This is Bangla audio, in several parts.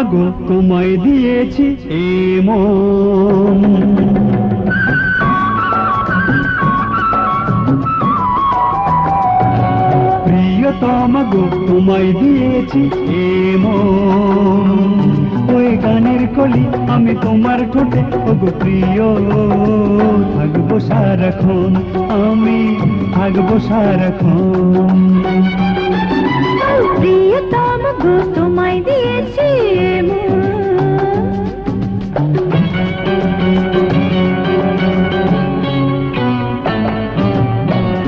মাগো তোমায় দিয়েছি এ মন। প্রিয়তমা গো তোমায় দিয়েছি এ মন। ওই গানের কলি আমি তোমার ঠোঁটে ওগো প্রিয়, থাকবো সারাক্ষণ, আমি থাকবো সারাক্ষণ। প্রিয়তম গো তোমায় দিয়েছি এ মন।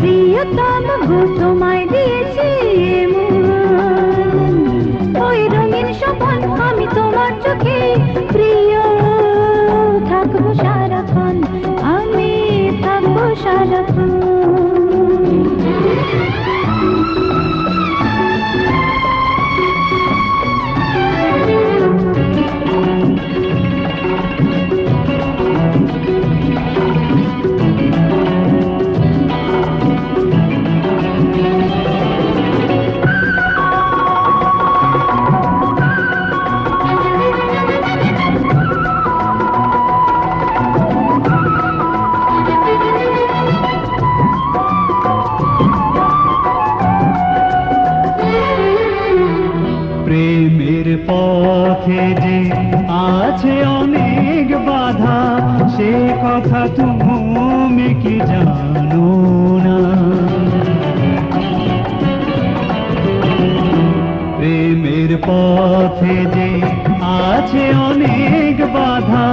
প্রিয়তম গো তোমায় দিয়েছি এ মন। ওই রঙিন স্বপন আমি তোমার চোখে প্রিয়, থাকবো সারাক্ষণ, আমি থাকবো সারাক্ষণ। প্রেমের পথে যে আছে অনেক বাধা, সে কথা তুমি কি জানো না? প্রেমের পথে যে আছে অনেক বাধা,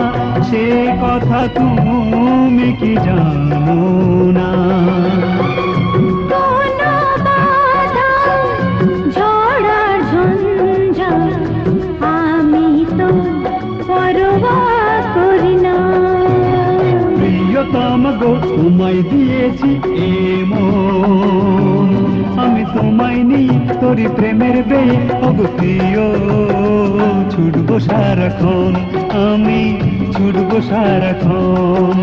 সে কথা তুমি কি জানো না? প্রিয়তম গো তোমায় দিয়েছি এ মন। আমি তোমায় নিয়ে তোরি প্রেমের বেয়ে ওগো প্রিয়, ছুটবো সারাক্ষণ, আমি ছুটবো সারাক্ষণ।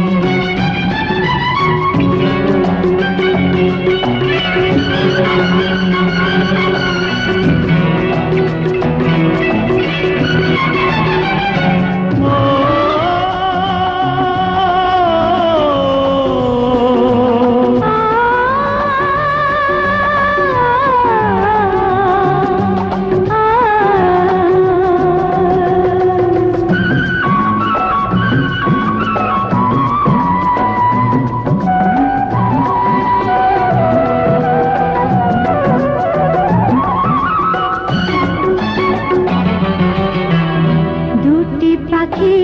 পাখি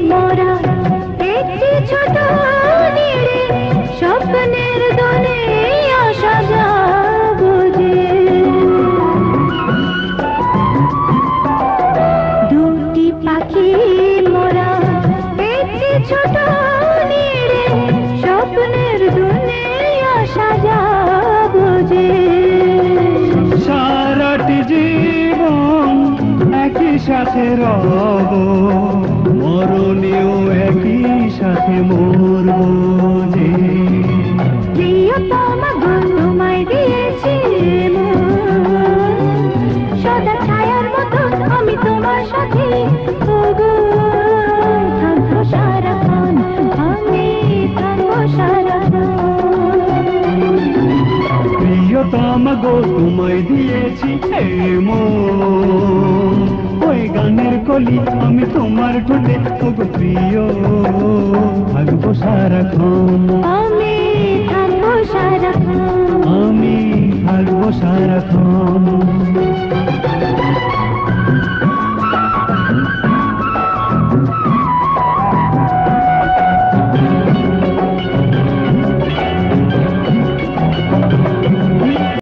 মোরা একটি ছোট নীড়ে, স্বপ্নের দোলে সাজাবো যে। দুটি পাখি মোরা একটি ছোট নীড়ে, স্বপ্নের দোলে সাজাবো যে। সারাটি জীবন একই সাথে রব, মরণেও একই সাথে মরব যে। প্রিয়তম গো তোমায় দিয়েছি মন। সদা ছায়ার মতো আমি তোমার সাথে ওগো, থাকবো সারাক্ষণ, আমি থাকবো সারাক্ষণ। প্রিয়তম গো তোমায় দিয়েছি এ মন। ওই গানের কলি আমি তোমার ঠোঁটে ওগো প্রিয়, থাকবো সারাক্ষণ, আমি থাকবো সারাক্ষণ, আমি থাকবো সারাক্ষণ।